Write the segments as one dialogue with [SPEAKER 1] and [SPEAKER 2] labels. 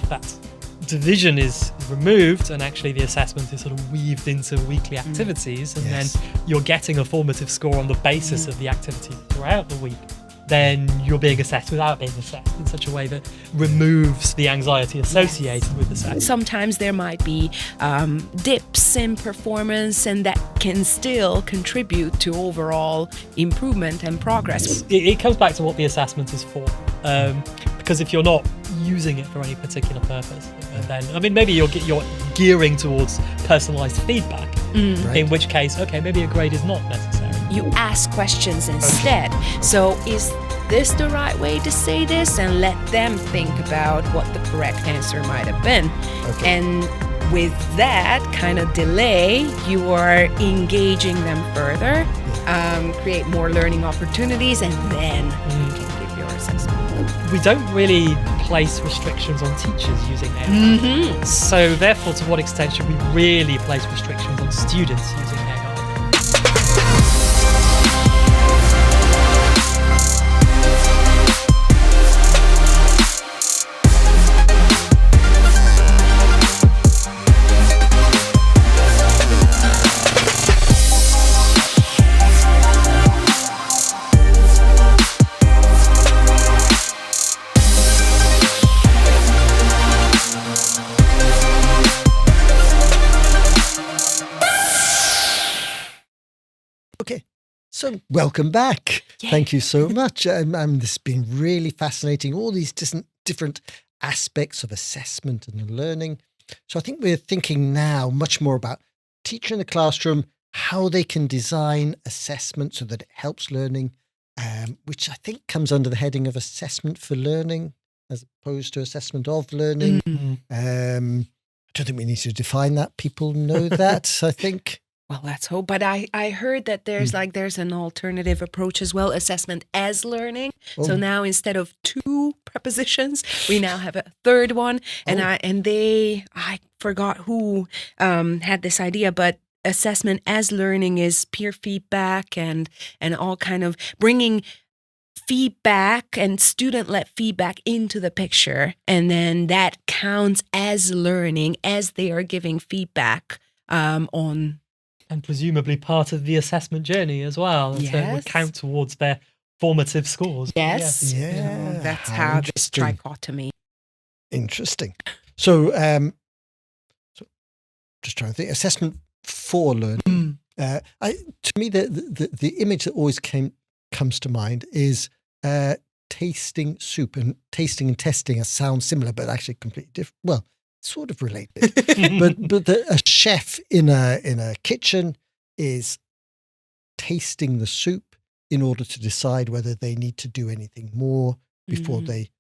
[SPEAKER 1] if that division is removed and actually the assessment is sort of weaved into weekly activities, and then you're getting a formative score on the basis of the activity throughout the week, then you're being assessed without being assessed in such a way that removes the anxiety associated with assessment.
[SPEAKER 2] Sometimes there might be dips in performance, and that can still contribute to overall improvement and progress.
[SPEAKER 1] It comes back to what the assessment is for. Because if you're not using it for any particular purpose, then maybe you're gearing towards personalized feedback, in which case, maybe a grade is not necessary.
[SPEAKER 2] You ask questions instead. So is this the right way to say this? And let them think about what the correct answer might have been. And with that kind of delay, you are engaging them further, create more learning opportunities, and then you can give your assessment.
[SPEAKER 1] We don't really place restrictions on teachers using AI. So therefore, to what extent should we really place restrictions on students using AI?
[SPEAKER 3] So welcome back.
[SPEAKER 2] Yay.
[SPEAKER 3] Thank you so much. This has been really fascinating, all these different aspects of assessment and learning. So I think we're thinking now much more about teacher in the classroom, how they can design assessment so that it helps learning, which I think comes under the heading of assessment for learning as opposed to assessment of learning. I don't think we need to define that. People know that, I think.
[SPEAKER 2] Well, let's hope. But I heard that there's an alternative approach as well, assessment as learning. So now instead of 2 prepositions, we now have a third one. And I forgot who had this idea, but assessment as learning is peer feedback and all kind of bringing feedback and student-led feedback into the picture. And then that counts as learning as they are giving feedback on.
[SPEAKER 1] And presumably part of the assessment journey as well. So it would count towards their formative scores.
[SPEAKER 2] Yes.
[SPEAKER 3] Yeah.
[SPEAKER 2] That's how this trichotomy.
[SPEAKER 3] Interesting. So, just trying to think. Assessment for learning. To me, the image that always comes to mind is tasting soup. And tasting and testing sound similar, but actually completely different. Well, sort of related, but a chef in a kitchen is tasting the soup in order to decide whether they need to do anything more before they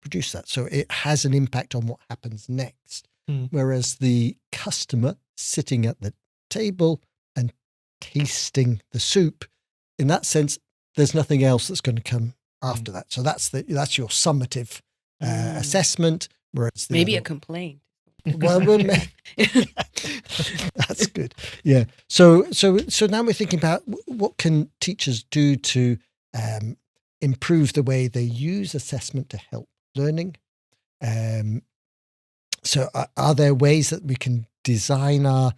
[SPEAKER 3] produce that. So it has an impact on what happens next. Whereas the customer sitting at the table and tasting the soup, in that sense, there's nothing else that's going to come after that. So that's your summative assessment. Whereas
[SPEAKER 2] maybe a complaint.
[SPEAKER 3] Well, that's good. Yeah. So now we're thinking about what can teachers do to improve the way they use assessment to help learning. So are there ways that we can design our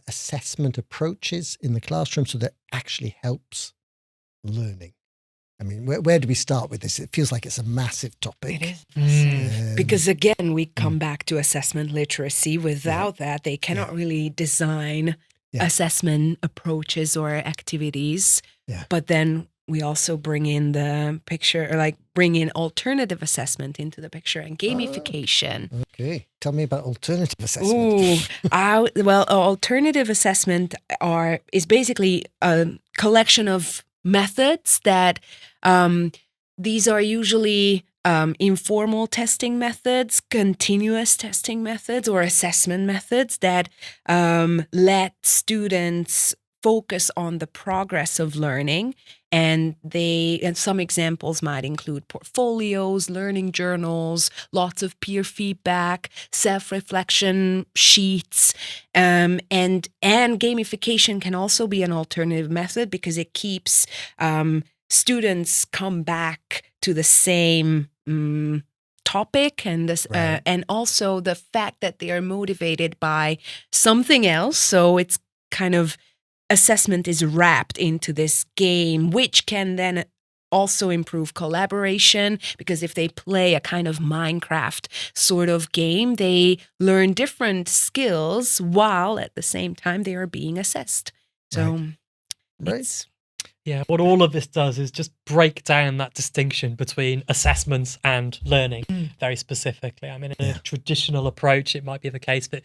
[SPEAKER 3] assessment approaches in the classroom so that it actually helps learning? I mean, where do we start with this? It feels like it's a massive topic.
[SPEAKER 2] It is massive. Because again, we come back to assessment literacy. Without that, they cannot really design assessment approaches or activities. Yeah. But then we also bring in the picture, or bring in alternative assessment into the picture and gamification.
[SPEAKER 3] Okay. Tell me about alternative assessment.
[SPEAKER 2] Alternative assessment is basically a collection of methods that these are usually informal testing methods, continuous testing methods, or assessment methods that let students focus on the progress of learning. And some examples might include portfolios, learning journals, lots of peer feedback, self-reflection sheets, and gamification can also be an alternative method because it keeps students come back to the same topic and this and also the fact that they are motivated by something else. So it's kind of assessment is wrapped into this game, which can then also improve collaboration, because if they play a kind of Minecraft sort of game, they learn different skills while at the same time they are being assessed. So it's
[SPEAKER 1] what all of this does is just break down that distinction between assessments and learning very specifically. I mean, in a traditional approach, it might be the case that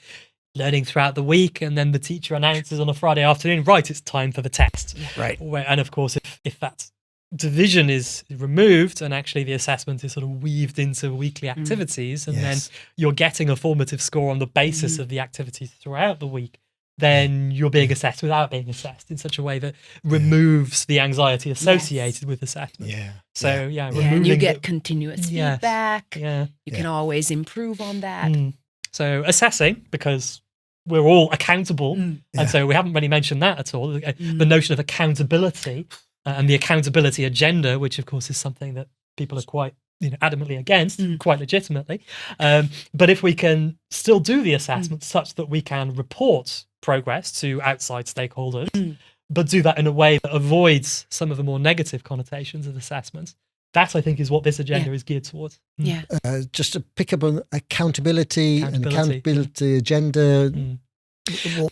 [SPEAKER 1] learning throughout the week, and then the teacher announces on a Friday afternoon, right, it's time for the test.
[SPEAKER 3] Right.
[SPEAKER 1] And of course, if that division is removed and actually the assessment is sort of weaved into weekly activities, and then you're getting a formative score on the basis of the activities throughout the week, then you're being assessed without being assessed in such a way that removes the anxiety associated with assessment. So
[SPEAKER 2] and you get continuous feedback.
[SPEAKER 1] You
[SPEAKER 2] can always improve on that.
[SPEAKER 1] So assessing, because we're all accountable, and so we haven't really mentioned that at all. The notion of accountability and the accountability agenda, which of course is something that people are quite adamantly against, quite legitimately. But if we can still do the assessment such that we can report progress to outside stakeholders, but do that in a way that avoids some of the more negative connotations of assessments, that I think is what this agenda is geared towards.
[SPEAKER 3] Just to pick up on accountability and accountability agenda.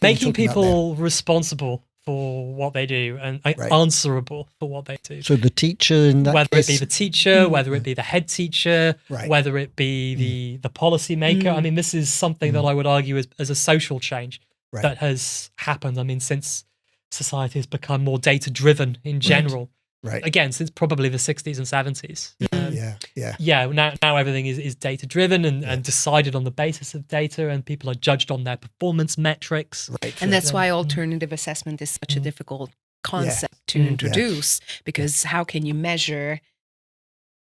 [SPEAKER 1] Making people responsible for what they do and answerable for what they do.
[SPEAKER 3] So the teacher, in that
[SPEAKER 1] whether
[SPEAKER 3] case,
[SPEAKER 1] it be the teacher, whether it be the head teacher, whether it be the policy maker. I mean, this is something that I would argue as a social change that has happened. I mean, since society has become more data driven in general. Again, since probably the 60s and 70s. Now everything is data driven and decided on the basis of data, and people are judged on their performance metrics.
[SPEAKER 2] And that's why alternative assessment is such a difficult concept to introduce, because how can you measure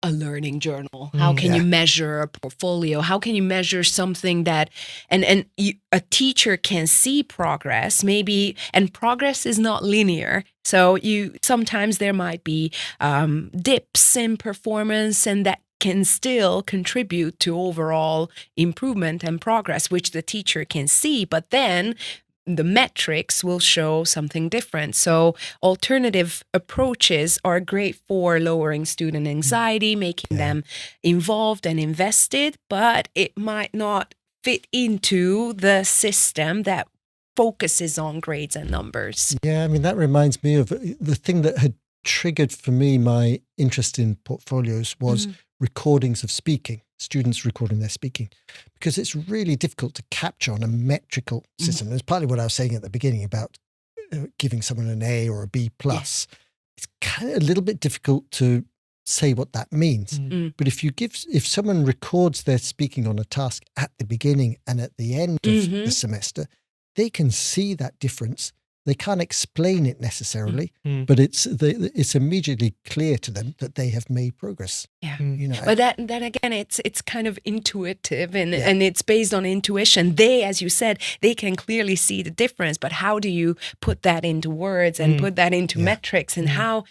[SPEAKER 2] a learning journal? How can you measure a portfolio? How can you measure something that, a teacher can see progress maybe, and progress is not linear. So sometimes there might be dips in performance, and that can still contribute to overall improvement and progress, which the teacher can see, but then the metrics will show something different. So alternative approaches are great for lowering student anxiety, making them involved and invested, but it might not fit into the system that focuses on grades and numbers.
[SPEAKER 3] Yeah, I mean, that reminds me of the thing that had triggered for me my interest in portfolios was recordings of speaking, students recording their speaking, because it's really difficult to capture on a metrical system. It's partly what I was saying at the beginning about giving someone an A or a B plus. It's kind of a little bit difficult to say what that means. But if someone records their speaking on a task at the beginning and at the end of the semester, they can see that difference. They can't explain it necessarily, but it's immediately clear to them that they have made progress.
[SPEAKER 2] But then again, it's kind of intuitive and it's based on intuition. They, as you said, they can clearly see the difference, but how do you put that into words and put that into metrics and how?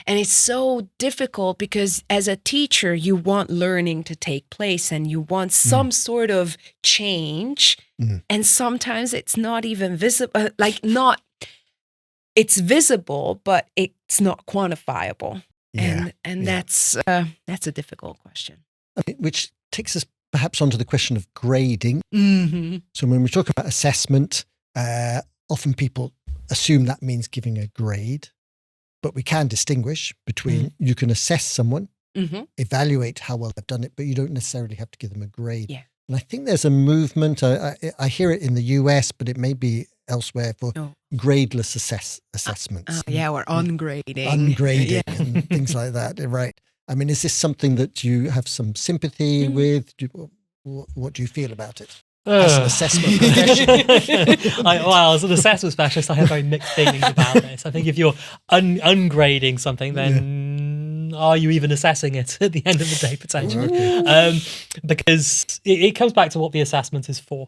[SPEAKER 2] And it's so difficult because as a teacher, you want learning to take place and you want some sort of change. And sometimes it's not even visible, it's visible, but it's not quantifiable. And that's a difficult question.
[SPEAKER 3] I mean, which takes us perhaps onto the question of grading. So when we talk about assessment, often people assume that means giving a grade, but we can distinguish between you can assess someone, evaluate how well they've done it, but you don't necessarily have to give them a grade. And I think there's a movement, I hear it in the US, but it may be elsewhere, for gradeless assessments.
[SPEAKER 2] Or ungrading.
[SPEAKER 3] Ungrading and things like that, right. I mean, is this something that you have some sympathy with? What do you feel about it? As an assessment professional.
[SPEAKER 1] As an assessment specialist, I have very mixed feelings about this. I think if you're ungrading something, then are you even assessing it at the end of the day, potentially? Because it comes back to what the assessment is for.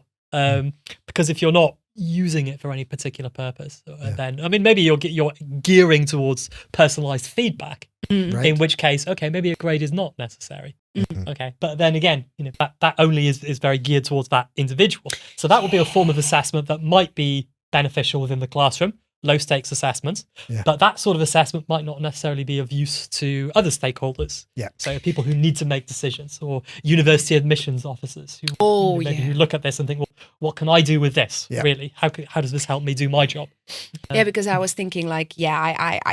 [SPEAKER 1] Because if you're not using it for any particular purpose, then I mean, maybe you're gearing towards personalized feedback.
[SPEAKER 3] Right.
[SPEAKER 1] In which case, okay, maybe a grade is not necessary. Okay, but then again, that only is very geared towards that individual. So that would be a form of assessment that might be beneficial within the classroom, low stakes assessments. But that sort of assessment might not necessarily be of use to other stakeholders. So people who need to make decisions, or university admissions officers who who look at this and think, well, what can I do with this? Really, how does this help me do my job?
[SPEAKER 2] Because I was thinking I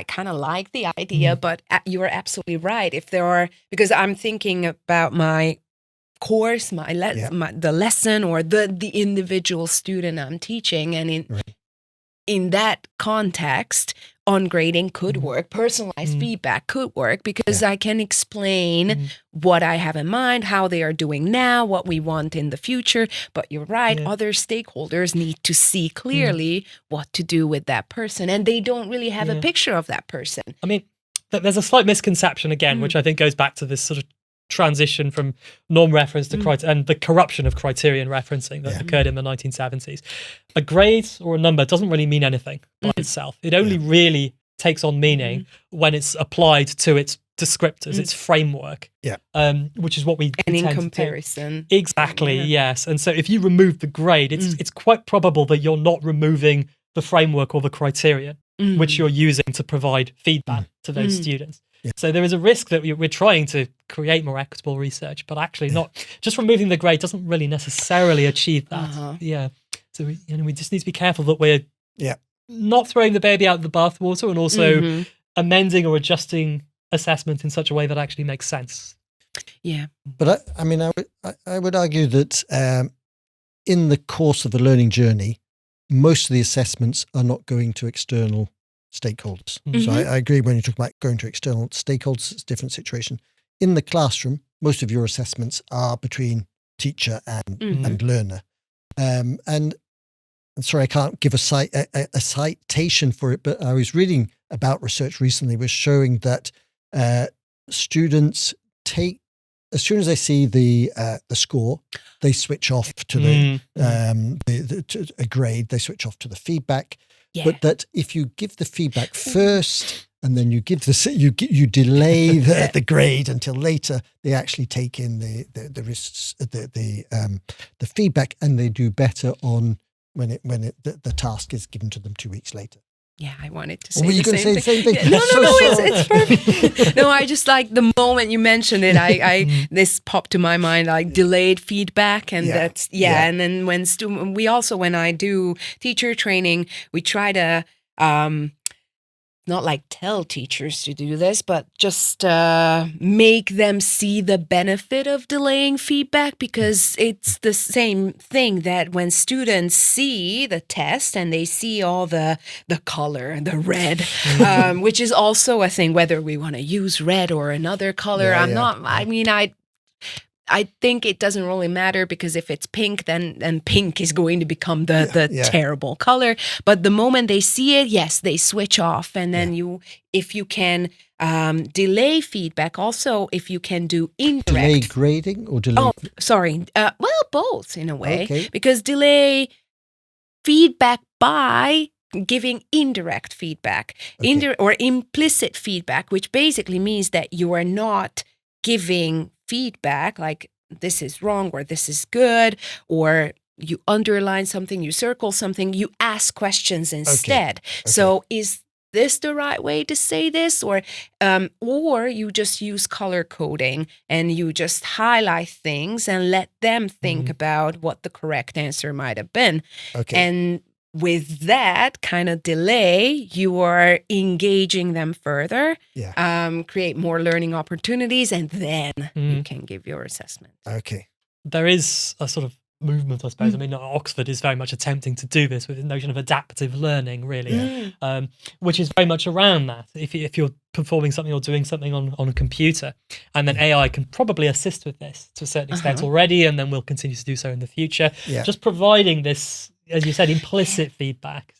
[SPEAKER 2] kind of like the idea, but you're absolutely right. If there are, because I'm thinking about my course, the lesson, or the individual student I'm teaching, and in that context, on-grading could work. Personalized feedback could work, because I can explain what I have in mind, how they are doing now, what we want in the future. But you're right, other stakeholders need to see clearly what to do with that person, and they don't really have a picture of that person.
[SPEAKER 1] I mean, there's a slight misconception again, which I think goes back to this sort of transition from norm reference to and the corruption of criterion referencing that occurred in the 1970s. A grade or a number doesn't really mean anything by itself. It only really takes on meaning when it's applied to its descriptors, its framework, which is what we
[SPEAKER 2] and in comparison.
[SPEAKER 1] Exactly, yes. And so if you remove the grade, it's quite probable that you're not removing the framework or the criterion which you're using to provide feedback to those students. So there is a risk that we're trying to create more equitable research, but actually not just removing the grade doesn't really necessarily achieve that. So we just need to be careful that we're not throwing the baby out of the bathwater, and also amending or adjusting assessment in such a way that actually makes sense.
[SPEAKER 3] But I would argue that in the course of the learning journey, most of the assessments are not going to external stakeholders. So I agree when you talk about going to external stakeholders, it's a different situation. In the classroom, most of your assessments are between teacher and learner. And I'm sorry, I can't give a citation for it, but I was reading about research recently was showing that students as soon as they see the score, they switch off to a grade. They switch off to the feedback. But that if you give the feedback first and then you give you delay the grade until later, they actually take in the feedback, and they do better on when the task is given to them 2 weeks later.
[SPEAKER 2] Yeah, I wanted to say
[SPEAKER 3] Were you going to say the same thing?
[SPEAKER 2] No, it's perfect. No, I just like the moment you mentioned it, this popped to my mind, like delayed feedback, and that's and then when I do teacher training, we try to not like tell teachers to do this, but just make them see the benefit of delaying feedback, because it's the same thing that when students see the test and they see all the color, the red, which is also a thing, whether we want to use red or another color. I think it doesn't really matter, because if it's pink, then pink is going to become the terrible color. But the moment they see it, yes, they switch off. And then if you can delay feedback, also if you can do indirect.
[SPEAKER 3] Delay grading or delay?
[SPEAKER 2] Oh, sorry. Well, both in a way, because delay feedback by giving indirect feedback, or implicit feedback, which basically means that you are not giving feedback like this is wrong or this is good, or you underline something, you circle something, you ask questions instead. So is this the right way to say this, or you just use color coding and you just highlight things and let them think about what the correct answer might have been. And with that kind of delay, you are engaging them further, create more learning opportunities, and then you can give your assessment.
[SPEAKER 1] There is a sort of movement, I suppose. I mean, Oxford is very much attempting to do this with the notion of adaptive learning, really, which is very much around that. If you're performing something or doing something on a computer, and then AI can probably assist with this to a certain extent already, and then will continue to do so in the future, just providing this, as you said, implicit feedback.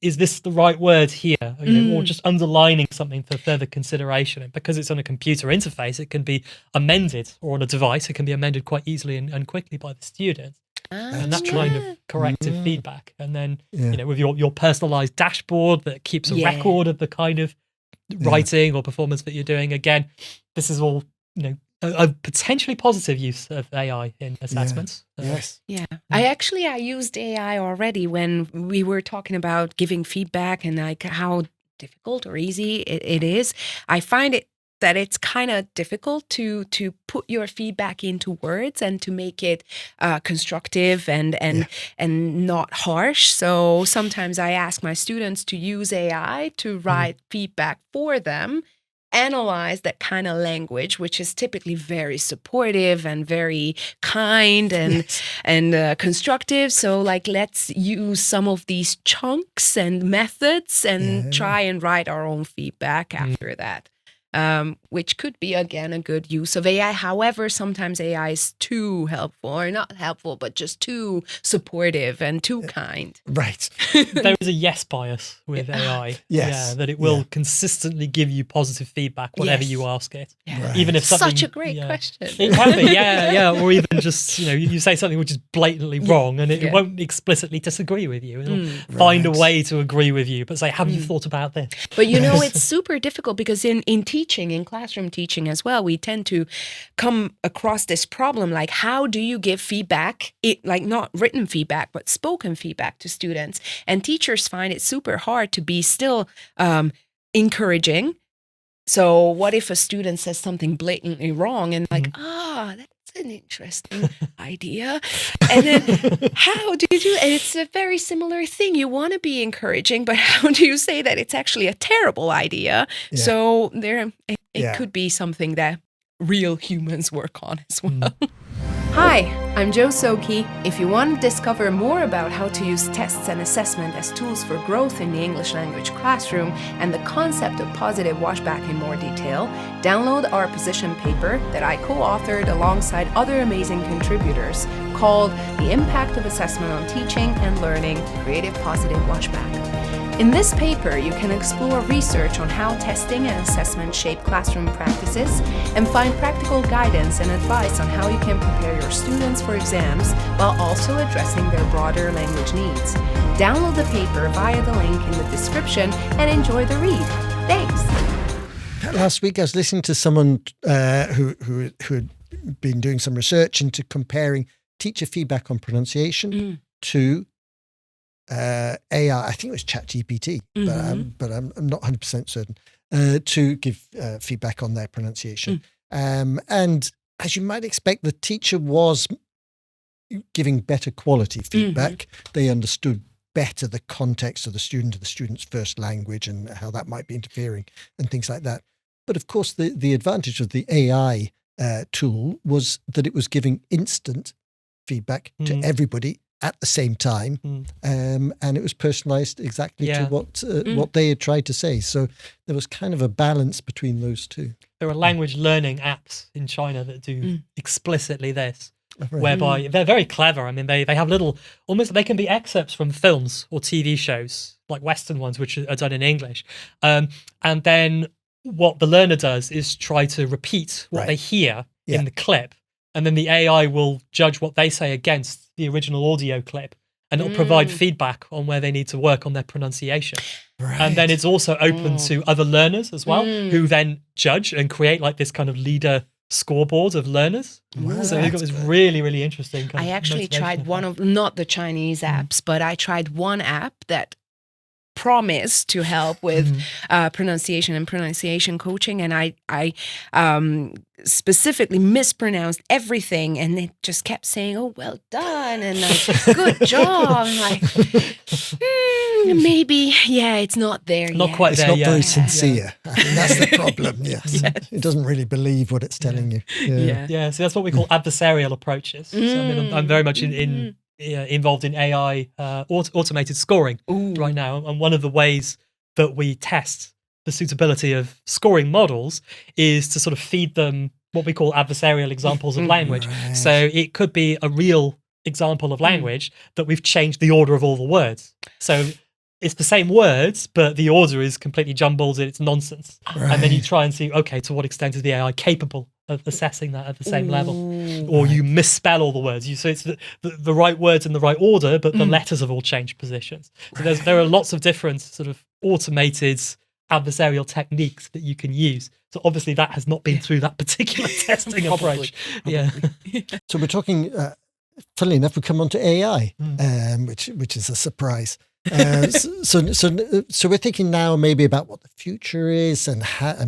[SPEAKER 1] Is this the right word here? Or just underlining something for further consideration. And because it's on a computer interface, it can be amended, or on a device, it can be amended quite easily and quickly by the student. and that kind of corrective feedback. And then, with your personalized dashboard that keeps a record of the kind of writing or performance that you're doing. Again, this is all, a potentially positive use of AI in assessments.
[SPEAKER 3] Yes.
[SPEAKER 2] Yeah. I used AI already when we were talking about giving feedback and like how difficult or easy it is. I find that it's kind of difficult to put your feedback into words and to make it constructive and not harsh. So sometimes I ask my students to use AI to write feedback for them, analyze that kind of language, which is typically very supportive and very kind and constructive. So like, let's use some of these chunks and methods and try and write our own feedback after that. Which could be, again, a good use of AI. However, sometimes AI is too helpful, or not helpful, but just too supportive and too kind.
[SPEAKER 3] Right.
[SPEAKER 1] There is a yes bias with AI.
[SPEAKER 3] Yes.
[SPEAKER 1] Yeah, that it will consistently give you positive feedback whenever you ask it.
[SPEAKER 2] Yeah.
[SPEAKER 3] Right.
[SPEAKER 1] Even if something...
[SPEAKER 2] Such a great question.
[SPEAKER 1] It can be, or even just, you say something which is blatantly wrong and it won't explicitly disagree with you. It'll find a way to agree with you, but say, have you thought about this?
[SPEAKER 2] But it's super difficult because in teaching, in classroom teaching as well, we tend to come across this problem, like how do you give feedback, like not written feedback, but spoken feedback to students? And teachers find it super hard to be still encouraging. So what if a student says something blatantly wrong and like, that's an interesting idea. And then how do you do it? And it's a very similar thing. You want to be encouraging, but how do you say that it's actually a terrible idea? Yeah. So it could be something that real humans work on as well. Hi, I'm Szoke. If you want to discover more about how to use tests and assessment as tools for growth in the English language classroom and the concept of positive washback in more detail, download our position paper that I co-authored alongside other amazing contributors called The Impact of Assessment on Teaching and Learning, Creative Positive Washback. In this paper, you can explore research on how testing and assessment shape classroom practices and find practical guidance and advice on how you can prepare your students for exams while also addressing their broader language needs. Download the paper via the link in the description and enjoy the read. Thanks.
[SPEAKER 3] Last week, I was listening to someone who had been doing some research into comparing teacher feedback on pronunciation to AI, I think it was ChatGPT, but I'm not 100% certain, to give feedback on their pronunciation. And as you might expect, the teacher was giving better quality feedback. They understood better the context of the student's first language and how that might be interfering and things like that. But of course, the advantage of the AI tool was that it was giving instant feedback to everybody at the same time, and it was personalized exactly to what they had tried to say. So there was kind of a balance between those two.
[SPEAKER 1] There are language learning apps in China that do explicitly this, whereby they're very clever. I mean, they have little, almost, they can be excerpts from films or TV shows, like Western ones, which are done in English. And then what the learner does is try to repeat what they hear in the clip. And then the AI will judge what they say against the original audio clip, and it'll provide feedback on where they need to work on their pronunciation. Right. And then it's also open to other learners as well, who then judge and create like this kind of leader scoreboard of learners. Wow. So they've got this really, really interesting kind
[SPEAKER 2] I actually tried one of, not the Chinese apps, but I tried one app that promised to help with pronunciation and pronunciation coaching, and I specifically mispronounced everything, and it just kept saying, "Oh, well done," and like, "Good job." And like, maybe, it's not there yet.
[SPEAKER 1] Not quite
[SPEAKER 3] it's
[SPEAKER 1] there
[SPEAKER 3] not
[SPEAKER 1] yet.
[SPEAKER 3] very sincere. I think that's the problem. Yes. It doesn't really believe what it's telling you.
[SPEAKER 1] Yeah. So that's what we call adversarial approaches. So, I mean, I'm very much involved in AI automated scoring right now, and one of the ways that we test the suitability of scoring models is to sort of feed them what we call adversarial examples of language. Right. So it could be a real example of language that we've changed the order of all the words. So it's the same words, but the order is completely jumbled and it's nonsense. Right. And then you try and see, okay, to what extent is the AI capable of assessing that at the same level, or you misspell all the words. So it's the right words in the right order, but the letters have all changed positions. So there are lots of different sort of automated adversarial techniques that you can use. So obviously that has not been through that particular testing approach. Yeah.
[SPEAKER 3] So we're talking, funnily enough, we come on to AI, which is a surprise. So we're thinking now maybe about what the future is and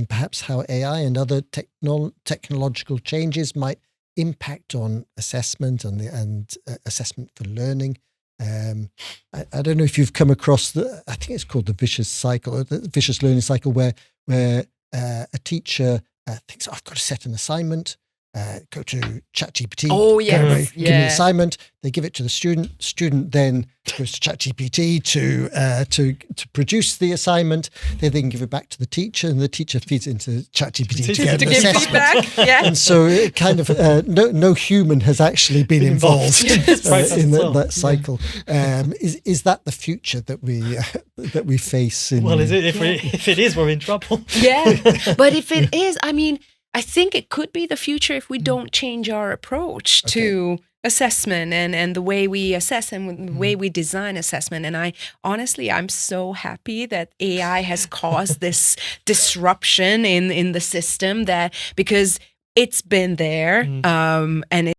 [SPEAKER 3] perhaps how AI and other technological changes might impact on assessment and assessment for learning. I don't know if you've come across I think it's called the vicious cycle, or the vicious learning cycle, where a teacher thinks, I've got to set an assignment. Go to ChatGPT.
[SPEAKER 2] Oh, yes.
[SPEAKER 3] Give me an assignment. They give it to the student. Student then goes to ChatGPT to produce the assignment. They then give it back to the teacher, and the teacher feeds it into ChatGPT to get an
[SPEAKER 2] give
[SPEAKER 3] assessment.
[SPEAKER 2] feedback. Yeah.
[SPEAKER 3] And so it kind of no human has actually been involved in that cycle. Is that the future that we face?
[SPEAKER 1] Well, is it? If it is, we're in trouble.
[SPEAKER 2] Yeah, but if it is, I mean, I think it could be the future if we don't change our approach to assessment and the way we assess and the way we design assessment. And I'm so happy that AI has caused this disruption in the system, because it's been there and